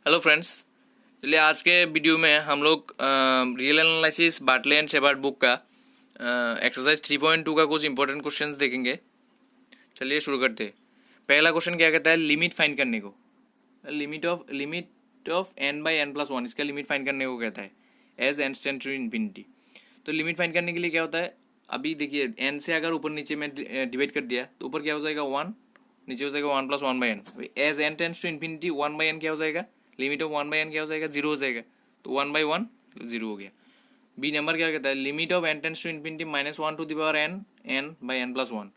Hello friends, चलिए आज के वीडियो में हम लोग real analysis Bartle and Sherbert book का एक्सरसाइज 3.2 का कुछ इंपॉर्टेंट क्वेश्चंस देखेंगे। चलिए शुरू करते हैं। पहला क्वेश्चन क्या कहता है, लिमिट फाइंड करने को। Limit of n by n plus one, इसका लिमिट फाइंड करने को कहता है as n tends to infinity. तो लिमिट फाइंड करने के लिए क्या होता है, अभी देखिए n से अगर ऊपर नीचे में डिवाइड कर दिया तो ऊपर क्या हो जाएगा 1, नीचे हो जाएगा 1 plus 1 by n। As n tends to infinity 1 by n क्या हो जाएगा, लिमिट ऑफ 1 बाई n क्या हो जाएगा, 0 हो जाएगा। तो 1 बाई 1 0 हो गया। बी नंबर क्या कहता है, limit of n tends to infinity minus 1 to the power n by n plus 1।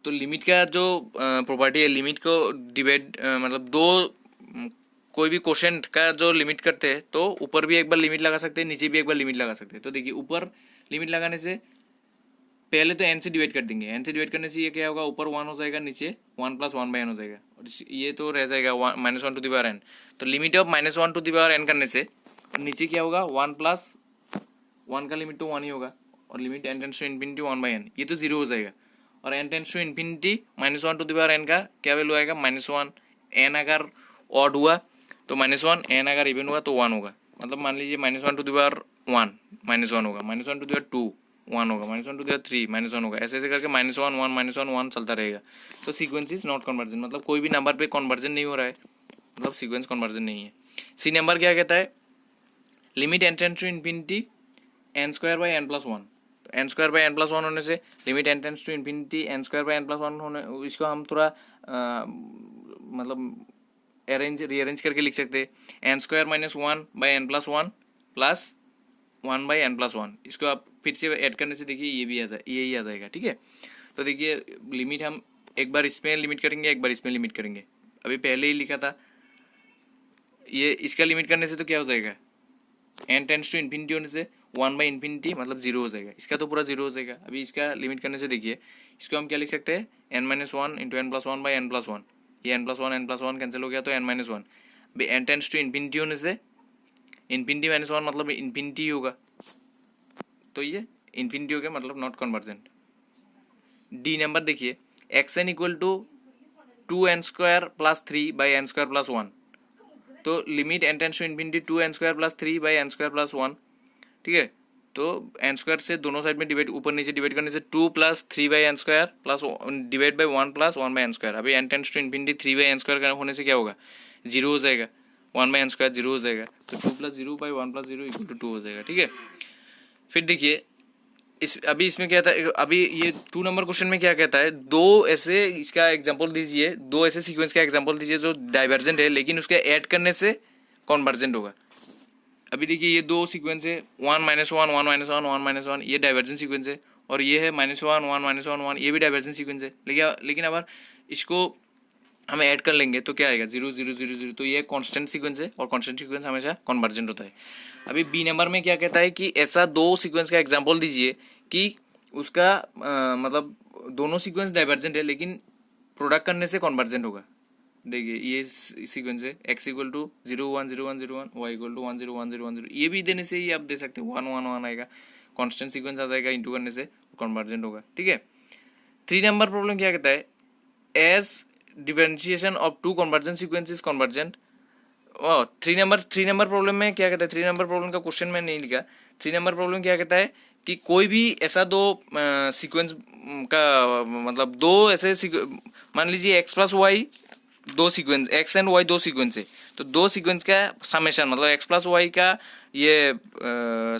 तो लिमिट का जो प्रॉपर्टी है, लिमिट को डिवाइड मतलब दो कोई भी क्वेश्चन का जो लिमिट करते हैं तो ऊपर भी एक बार लिमिट लगा सकते हैं, नीचे भी एक बार लिमिट लगा सकते हैं। तो देखिए ऊपर लिमिट लगाने से पहले तो n से डिवाइड कर देंगे, n से डिवाइड करने से ये क्या होगा, ऊपर 1 हो जाएगा, नीचे 1 प्लस 1 बाई n हो जाएगा, और ये तो रह जाएगा minus 1 to the power n। तो limit of minus 1 to the power n करने से नीचे क्या होगा, 1 प्लस 1 का लिमिट तो 1 ही होगा, और limit n tends to infinity 1 by n, ये तो 0 हो जाएगा। और n tends to infinity minus 1 to the power n का क्या वैल्यू आएगा, माइनस 1। n अगर ऑड हुआ तो माइनस 1, n अगर इवन हुआ तो 1 होगा। मतलब मान लीजिए minus 1 to the power 1 minus 1 होगा, माइनस 1 टू द पावर 2 1 होगा, minus 1 to the power 3 minus 1 होगा, ऐसे ऐसे करके माइनस 1 1 माइनस 1 1 चलता रहेगा। तो सीक्वेंस इज नॉट कन्वर्जन, मतलब कोई भी नंबर पे कन्वर्जन नहीं हो रहा है, मतलब सीक्वेंस कन्वर्जन नहीं है। सी नंबर क्या कहता है, limit n tends to infinity n square by n plus 1। तो n square by n plus 1 होने से limit n tends to infinity n square by n plus 1 होने, इसको हम थोड़ा मतलब रीअरेंज करके लिख सकते हैं, n square minus 1 by n plus 1 plus 1 by n plus 1। इसको आप फिर से ऐड करने से देखिए ये भी यही आ जाएगा, ठीक है। तो देखिए लिमिट हम एक बार इसमें लिमिट करेंगे, एक बार इसमें लिमिट करेंगे। अभी पहले ही लिखा था, ये इसका लिमिट करने से तो क्या हो जाएगा, n टेंड्स टू इन्फिनिटी होने से 1 बाई इन्फिनिटी मतलब 0 हो जाएगा, इसका तो पूरा 0 हो जाएगा। अभी इसका लिमिट करने से देखिए, इसको हम क्या लिख सकते हैं, n minus 1 into n plus 1 by n plus 1। ये n प्लस वन कैंसिल हो गया तो n माइनस 1। अभी n टेंड्स टू इन्फिनिटी होने से इन्फिनिटी माइनस 1 मतलब इन्फिनिटी होगा, तो ये इन्फिनिटी हो गया, मतलब नॉट कन्वर्जेंट। डी नंबर देखिए, x n equal to 2n square plus 3 by n square plus 1। तो limit n tends to infinity 2n square plus 3 by n square plus 1, ठीक है। तो n स्क्वायर से दोनों साइड में डिवाइड, ऊपर नीचे डिवाइड करने से 2 plus 3 by n square plus divide by 1 plus 1 by n square. अभी n tends to infinity 3 by n square होने से क्या होगा, 0 हो जाएगा, 1 बाई n स्क्वायर 0 हो जाएगा, तो 2 plus 0 by 1 plus 0 equal to 2 हो जाएगा, ठीक है। फिर देखिए अभी इसमें क्या था, अभी ये 2 नंबर क्वेश्चन में क्या कहता है, दो ऐसे इसका एग्जांपल दीजिए, दो ऐसे सीक्वेंस का एग्जांपल दीजिए जो डाइवर्जेंट है लेकिन उसके ऐड करने से कॉन्वर्जेंट होगा। अभी देखिए ये दो सीक्वेंस है, 1 माइनस 1 1 माइनस 1 1 माइनस 1, ये डाइवर्जेंट सीक्वेंस है, और ये है माइनस 1 1 माइनस 1 1, ये भी डाइवर्जेंट सीक्वेंस है। लेकिन अगर इसको हम ऐड कर लेंगे तो क्या आएगा, 0 0 0 0। तो ये कांस्टेंट सीक्वेंस है, और कांस्टेंट सीक्वेंस हमेशा कन्वर्जेंट होता है। अभी बी नंबर में क्या कहता है कि ऐसा दो सीक्वेंस का एग्जांपल दीजिए कि उसका मतलब दोनों सीक्वेंस डाइवर्जेंट है लेकिन प्रोडक्ट करने से कन्वर्जेंट होगा। देखिए ये सीक्वेंस है, x equal to 0 1 0 1 0 1, y equal to 1 0 1 0 1 0। ये भी देने से ही आप दे सकते हैं 1 1 1 आएगा, कांस्टेंट सीक्वेंस आ जाएगा, इंटू करने से कन्वर्जेंट होगा, ठीक है। 3 नंबर प्रॉब्लम क्या कहता है, as differentiation of two convergent sequence is convergent. 3 number problem में क्या कहता है, 3 नंबर प्रॉब्लम का क्वेश्चन में नहीं लिखा। 3 नंबर प्रॉब्लम क्या कहता है कि कोई भी ऐसा दो सीक्वेंस का मतलब दो ऐसे मान लीजिए x प्लस वाई दो सीक्वेंस, x एंड y दो सीक्वेंस है, तो दो सीक्वेंस का समेशन मतलब x प्लस वाई का ये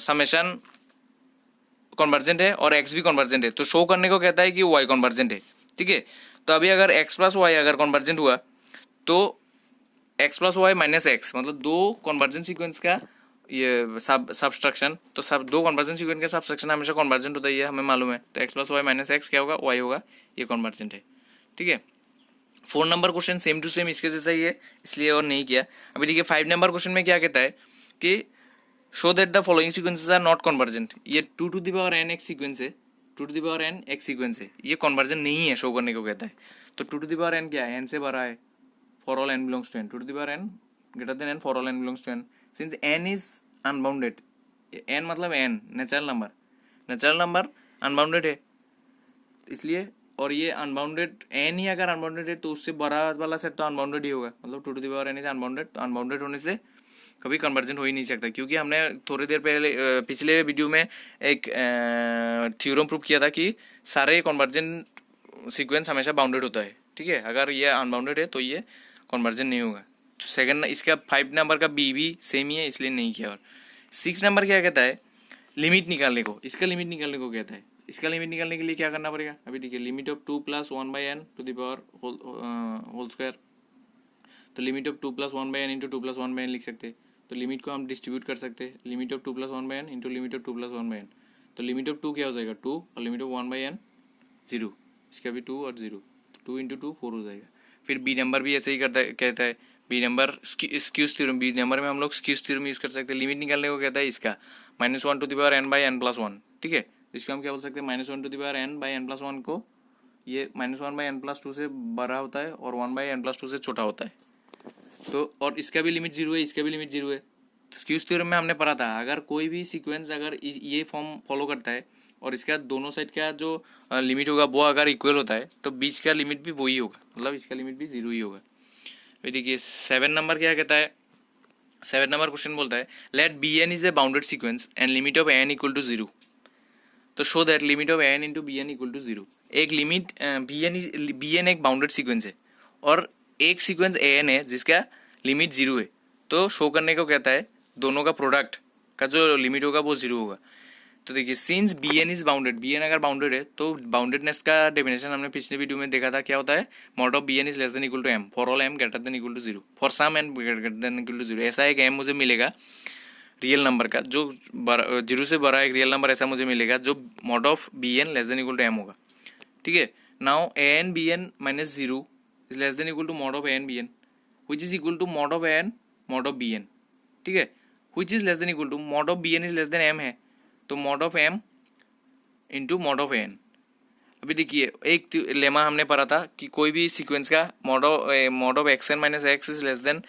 समेशन कन्वर्जेंट है और x भी कन्वर्जेंट है, तो शो करने को कहता है कि y कन्वर्जेंट है, ठीक है। तो अभी अगर x प्लस वाई अगर कन्वर्जेंट हुआ तो x plus y minus x, मतलब दो कन्वर्जेंट सीक्वेंस का ये सब्सट्रक्शन, तो सब दो कन्वर्जेंट सीक्वेंस का सब्सट्रक्शन हमेशा कन्वर्जेंट होता है, ये हमें मालूम है। तो x plus y minus x क्या होगा, y होगा, ये कन्वर्जेंट है, ठीक है। 4 number question same to same इसके जैसा ही है, इसलिए और नहीं किया। अभी देखिए 5 नंबर क्वेश्चन में क्या कहता है कि show that the following sequences are not convergent. ये 2 to the power n x sequence है, 2 to the power n x sequence है, ये कन्वर्जन नहीं है, शो करने को कहता है। तो 2 टू द पावर n क्या है, n से बड़ा है, for all n belongs to n, 2 to the power n greater than n for all n belongs to n। Since n is unbounded, n मतलब n natural number, natural number unbounded है, इसलिए और ये unbounded N ही अगर unbounded है तो उससे बड़ा वाला सेट तो अनबाउंडेड ही होगा, मतलब 2 to the power n is unbounded, तो अनबाउंडेड होने से कभी कन्वर्जन हो ही नहीं सकता, क्योंकि हमने थोड़ी देर पहले पिछले वीडियो में एक थ्योरम प्रूव किया था कि सारे कन्वर्जन सीक्वेंस हमेशा बाउंडेड होता है, ठीक है। अगर ये अनबाउंडेड है तो ये कन्वर्जन नहीं होगा। तो सेकंड इसका 5 नंबर का बी भी सेम ही है, इसलिए नहीं किया। और 6 नंबर क्या कहता है, लिमिट निकालने को, इसका लिमिट निकालने को कहता है। इसका लिमिट निकालने के लिए क्या करना पड़ेगा, अभी देखिए, limit of 2 plus 1 by n to the power whole square. तो limit of 2 plus 1 by n into 2 plus 1 by n लिख सकते हैं। तो लिमिट को हम डिस्ट्रीब्यूट कर सकते हैं, limit of 2 plus 1 by n into limit of 2 plus 1 by n. तो लिमिट ऑफ 2 क्या हो जाएगा, 2, और लिमिट ऑफ 1 बाई एन 0, इसका भी 2 और 0, 2 इंटू 2 4 हो जाएगा। फिर बी नंबर भी ऐसे ही करता है, कहता है B number squeeze theorem, B number में हम लोग स्क्यूज थ्योरम यूज कर सकते हैं। लिमिट निकालने को कहता है इसका -1 to the power n by n plus 1, ठीक है। इसको हम क्या बोल सकते हैं, -1 to the power n by n plus 1 को ये -1 बाई एन प्लस 2 से बड़ा होता है और 1 बाई एन प्लस 2 से छोटा होता है। तो और इसका भी लिमिट 0 है, इसका भी लिमिट 0 है। तो स्क्यूज थ्योरम में हमने पढ़ा था, अगर कोई भी सीक्वेंस अगर ये फॉर्म फॉलो करता है और इसका दोनों साइड का जो लिमिट होगा वो अगर इक्वल होता है तो बीच का लिमिट भी वही होगा, मतलब इसका लिमिट भी 0 ही होगा। फिर देखिए 7 नंबर क्या कहता है, 7 नंबर क्वेश्चन बोलता है let b n is a bounded sequence and limit of n equal to 0। तो show that limit of n into b n equal to 0। एक लिमिट बी एन एक बाउंडेड सीक्वेंस है और एक सीक्वेंस ए एन है जिसका limit 0 है। तो शो करने को कहता है दोनों का प्रोडक्ट का जो लिमिट होगा वो 0 होगा। तो देखिए since b n is bounded, b n अगर बाउंडेड है तो बाउंडेडनेस का डेफिनेशन हमने पिछले वीडियो में देखा था, क्या होता है, mod of b n is less than equal to m for all m greater than equal to 0 for some n greater than equal to 0। ऐसा एक एम मुझे मिलेगा रियल नंबर का जो 0 से बड़ा एक रियल नंबर ऐसा मुझे मिलेगा जो mod of b n less than equal to m होगा, ठीक है। Now a n b n minus 0 is less than equal to mod of a n b n which is equal to mod of a n mod of b n, ठीक है। Which is less than equal to mod of b n is less than m है, तो mod of m into mod of N. अभी देखिए एक lemma हमने पढ़ा था कि कोई भी सीक्वेंस का mod of x n minus x is less than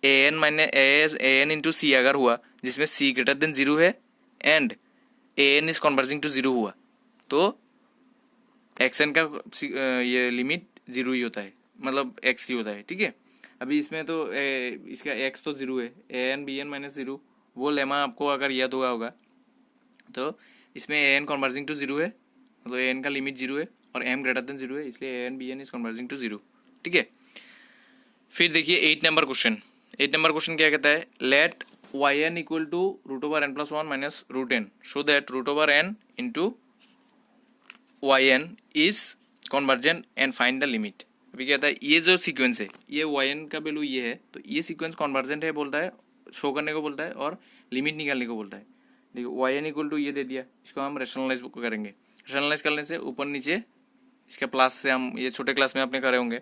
a n minus a n into c अगर हुआ, जिसमें सी ग्रेटर देन 0 है and a n is converging to 0 हुआ, तो एक्स एन का ये लिमिट 0 ही होता है, मतलब एक्स ही होता है, ठीक है। अभी इसमें तो इसका एक्स तो 0 है, ए एन बी एन माइनस 0, वो लेमा आपको अगर याद होगा तो इसमें ए एन कन्वर्जिंग टू 0 है, मतलब ए एन का लिमिट 0 है और एम ग्रेटर देन 0 है, इसलिए a n b n is converging to 0, ठीक है। फिर देखिए 8 नंबर क्वेश्चन, 8 नंबर क्वेश्चन क्या कहता है, let y n equal to root over n plus 1 minus root n show that root over n into y n is convergent and find the limit. अभी कहता है ये जो सीक्वेंस है, ये वाई एन का वैल्यू ये है, तो ये सीक्वेंस कन्वर्जेंट है बोलता है, शो करने को बोलता है और लिमिट निकालने को बोलता है। देखो वाई एन इक्वल टू ये दे दिया, इसको हम रेशनलाइज करेंगे, रेशनलाइज करने से ऊपर नीचे इसका प्लस से हम ये छोटे क्लास में आपने करे होंगे,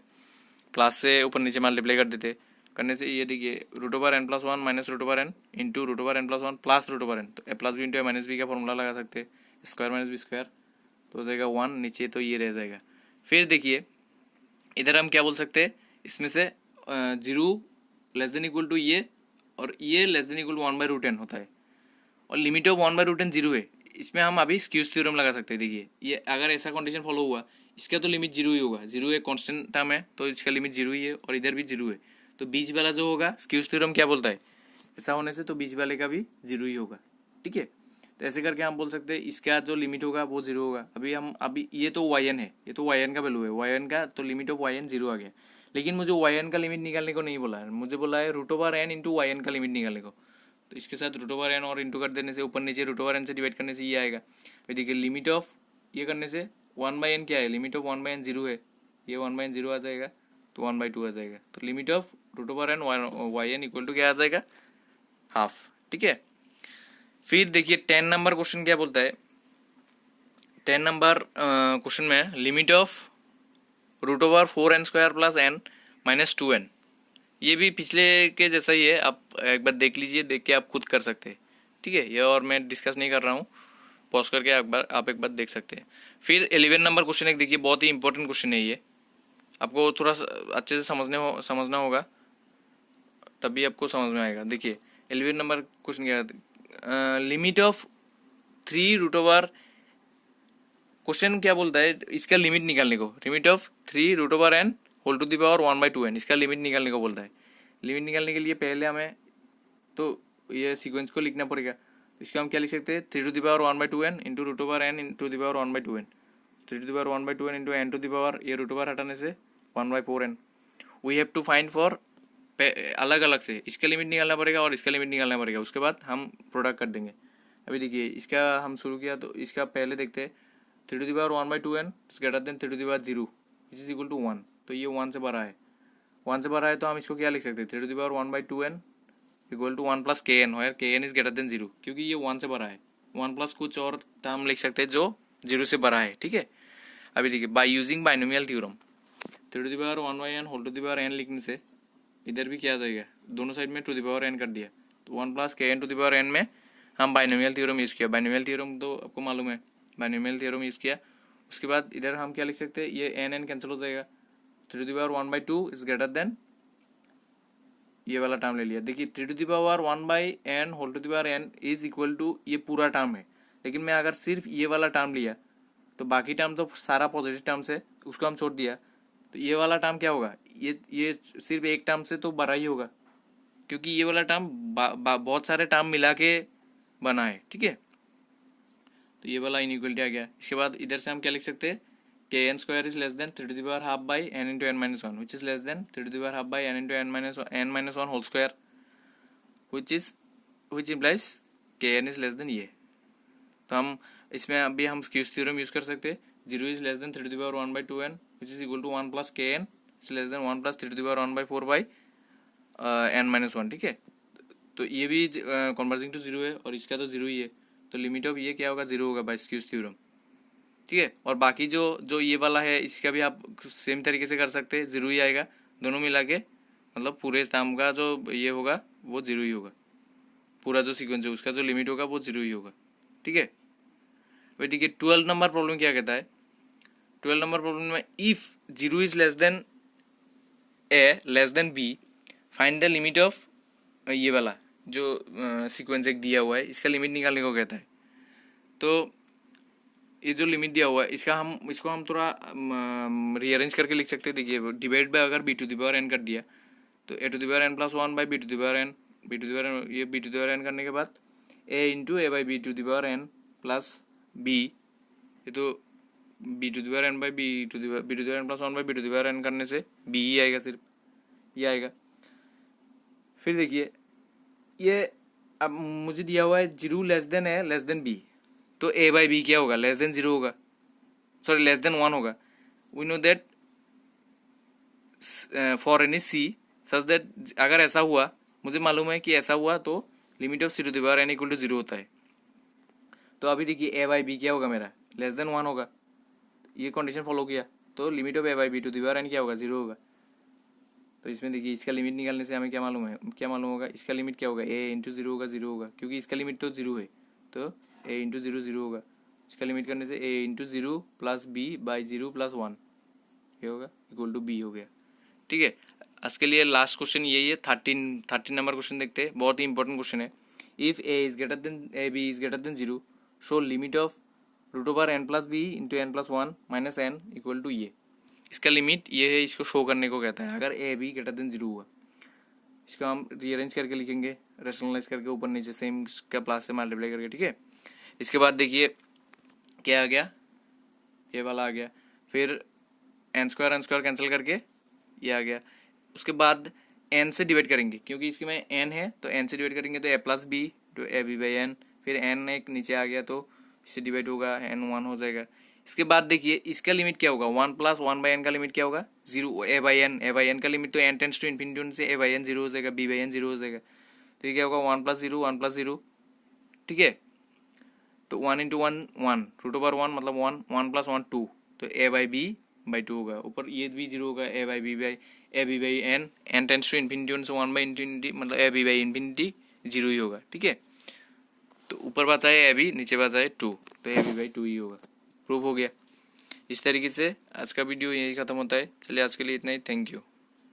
प्लस से ऊपर नीचे मल्टीप्लाई कर देते, करने से ये देखिए root over n plus 1 minus root over n into root over n plus 1 plus root over n, तो a plus b into a minus b का फॉर्मूला लगा सकते हैं, स्क्वायर माइनस बी स्क्वायर, तो हो जाएगा 1, नीचे तो ये रह जाएगा। फिर देखिए इधर हम क्या बोल सकते हैं, इसमें से 0 लेस देन इक्वल टू ये और ये less than equal to 1 by root n होता है और limit of 1 by root n 0 है। इसमें हम अभी स्क्यूज थ्योरम लगा सकते हैं। देखिए ये अगर ऐसा कंडीशन फॉलो हुआ, इसका तो लिमिट 0 ही होगा, 0 एक कांस्टेंट टर्म है तो इसका लिमिट 0 ही है और इधर भी 0 है, तो बीच वाला जो होगा स्क्यूज थ्योरम क्या बोलता है, ऐसा होने से तो बीच वाले का भी 0 ही होगा, ठीक है। तो ऐसे करके हम बोल सकते हैं इसका जो लिमिट होगा वो 0 होगा। अभी ये तो वाई एन है, ये तो वाई एन का वैल्यू है, वाई एन का तो लिमिट ऑफ वाई एन 0 आ गया, लेकिन मुझे वाई एन का लिमिट निकालने को नहीं बोला है, मुझे बोला है root over n into y n का लिमिट निकालने को। तो इसके साथ रूट ओवर एन और इंटू कर देने से ऊपर नीचे रूट ओवर एन से डिवाइड करने से ये आएगा। फिर देखिए लिमिट ऑफ ये करने से 1 बाई एन क्या है, लिमिट ऑफ 1 बाई एन 0 है, ये 1 बाई एन 0 आ जाएगा तो 1 बाई 2 आ जाएगा, तो limit of root over n y n equal to क्या आ जाएगा, हाफ, ठीक है। फिर देखिए 10 नंबर क्वेश्चन क्या बोलता है, 10 नंबर क्वेश्चन में limit of root over 4n square plus n minus 2n, ये भी पिछले के जैसा ही है, आप एक बार देख लीजिए, देख के आप खुद कर सकते हैं, ठीक है। ये और मैं डिस्कस नहीं कर रहा हूँ, पॉज करके आप एक बार देख सकते हैं। फिर 11 नंबर क्वेश्चन एक देखिए, बहुत ही इंपॉर्टेंट क्वेश्चन है ये, आपको थोड़ा अच्छे से समझना होगा तभी आपको समझ में आएगा। देखिए 11 नंबर क्वेश्चन क्या है, limit of 3 root over question क्या बोलता है, इसका लिमिट निकालने को, limit of 3 root over n whole to the power 1/2n, इसका लिमिट निकालने को बोलता है। लिमिट निकालने के लिए पहले हमें तो ये सीक्वेंस को लिखना पड़ेगा। इसको हम क्या लिख सकते हैं, 3 to the power 1/2n into root over n into the power 1/2n, 3 to the power 1/2n into n to the power, ये रूट ओवर हटाने से 1/4n। We have to find for, अलग अलग से इसका लिमिट निकालना पड़ेगा और इसका लिमिट निकालना पड़ेगा, उसके बाद हम प्रोडक्ट कर देंगे। अभी देखिए इसका हम शुरू किया, तो इसका पहले देखते हैं 3 to the power 1/2n is greater than 3 to the power 0 which is equal to 1। तो ये 1 से बड़ा है, 1 से बड़ा है तो हम इसको क्या लिख सकते हैं, 3 to the power 1/2n equal to 1 plus kn, where kn is greater than 0, क्योंकि ये 1 से बड़ा है। 1 प्लस कुछ और टर्म लिख सकते हैं जो 0 से बड़ा है, ठीक है। अभी देखिए by using binomial theorem, 3 to the power 1/n whole to the power n लिखने से इधर भी क्या आ जाएगा, दोनों साइड में टू द पावर n कर दिया, तो 1 plus kn to the power n में हम बाइनोमियल थ्योरम यूज़ किया। बाइनोमियल थ्योरम तो आपको मालूम है, बाइनोमियल थ्योरम यूज़ किया। उसके बाद इधर हम क्या लिख सकते हैं, ये n कैंसिल हो जाएगा, 3 to the power 1/2 is greater than, ये वाला टर्म ले लिया। देखिए 3 to the power 1/n whole to the power n is equal to, ये पूरा टर्म है, लेकिन मैं अगर सिर्फ ये वाला टर्म लिया तो बाकी टर्म तो सारा पॉजिटिव टर्म्स है, उसको हम छोड़ दिया, तो ये वाला टर्म क्या होगा, ये सिर्फ एक टर्म से तो बड़ा ही होगा, क्योंकि ये वाला टर्म बहुत सारे टर्म मिला के बना है, ठीक है। तो ये वाला इनइक्वलिटी आ गया। इसके बाद इधर से हम क्या लिख सकते हैं, kn square is less than 3 to the power half by n into n minus 1 which is less than 3 to the power half by n into n minus 1 whole square which implies kn is less than ये। तो हम इसमें अभी हम स्क्यूज theorem use कर सकते हैं, 0 is less than 3 to the power 1/2n which is equal to 1 plus kn is less than 1 plus 3 to the power 1/4 by n minus 1, ठीक है। तो ये भी कन्वर्जिंग टू 0 है और इसका तो 0 ही है, तो लिमिट ऑफ ये क्या होगा, 0 होगा बाय स्क्यूज थ्योरम, ठीक है। और बाकी जो ये वाला है इसका भी आप सेम तरीके से कर सकते हैं, 0 ही आएगा, दोनों मिला के मतलब पूरे टर्म का जो ये होगा वो 0 ही होगा, पूरा जो सीक्वेंस है उसका जो लिमिट होगा वो 0 ही होगा, ठीक है। भाई ठीक है, 12 नंबर प्रॉब्लम क्या कहता है, 12 नंबर प्रॉब्लम में if 0 is less than a less than b find the limit of, ये वाला जो सीक्वेंस एक दिया हुआ है इसका लिमिट निकालने को कहता है। तो ये जो लिमिट दिया हुआ है इसको हम थोड़ा रीअरेंज करके लिख सकते हैं। देखिए डिवाइड बाय अगर b to the power n कर दिया तो a to the power n plus 1 by b to the power n, b to the power n, ये b to the power n करने के बाद a into a by b to the power n plus b, ये तो b to the power n by b to the power n plus 1 by b to the power n करने से b ही आएगा, सिर्फ ये आएगा। फिर देखिए ये अब मुझे दिया हुआ है 0 less than a less than B, तो a बाई बी क्या होगा, लेस देन 0 होगा, सॉरी लेस देन 1 होगा। We know that for any c such that, अगर ऐसा हुआ, मुझे मालूम है कि ऐसा हुआ तो limit of c to the power n equal to 0 होता है। तो अभी देखिए a बाई बी क्या होगा मेरा, लेस देन 1 होगा, ये कंडीशन फॉलो किया तो limit of a by b to the power n क्या होगा, 0 होगा। तो इसमें देखिए इसका लिमिट निकालने से हमें क्या मालूम है, क्या मालूम होगा, इसका लिमिट क्या होगा, a इंटू 0 होगा, 0 होगा, क्योंकि इसका लिमिट तो 0 है, तो a इंटू 0 0 होगा। इसका लिमिट करने से a into 0 plus b by 0 plus 1 ये होगा इक्वल टू b हो गया, ठीक है। आज के लिए लास्ट क्वेश्चन यही है, 13 नंबर क्वेश्चन देखते हैं, बहुत ही इंपॉर्टेंट क्वेश्चन है। If a is greater than a b is greater than 0 show limit of root over n plus b into n plus 1 minus n equal to ये, इसका limit ये है, इसको शो करने को कहता है अगर a b ग्रेटर देन 0 हुआ। इसको हम रीअरेंज करके लिखेंगे, रेशनलाइज करके ऊपर नीचे सेम का प्लस से मल्टीप्लाई करके, ठीक है। इसके बाद देखिए क्या आ गया, ये वाला आ गया, फिर n स्क्वायर कैंसिल करके ये आ गया। उसके बाद n से डिवाइड करेंगे, क्योंकि इसके में n है तो n से डिवाइड करेंगे तो a plus b to a b by n, फिर n एक नीचे आ गया तो इससे डिवाइड होगा, n 1 हो जाएगा। इसके बाद देखिए इसका लिमिट क्या होगा, 1 प्लस 1 बाई एन का लिमिट क्या होगा, 0 a बाई एन का लिमिट तो n टेंस टू इन्फिनिटी से a बाई एन 0 हो जाएगा, b बाई एन 0 हो जाएगा, तो ये क्या होगा 1 प्लस 0, ठीक है। तो 1 इंटू 1 1 रूट ओवर 1 मतलब 1 प्लस 1 2, तो a बाई बी बाई 2 होगा, ऊपर ये भी 0 होगा, a by b by n tends to infinity से 1 बाई इन्फिनिटी मतलब a बी बाई इन्फिनिटी 0 ही होगा, ठीक है। तो ऊपर बात आए a बी, नीचे बात आए 2, तो a बी बाई 2 ही होगा, प्रूफ हो गया। इस तरीके से आज का वीडियो यही खत्म होता है। चलिए आज के लिए इतना ही, थैंक यू।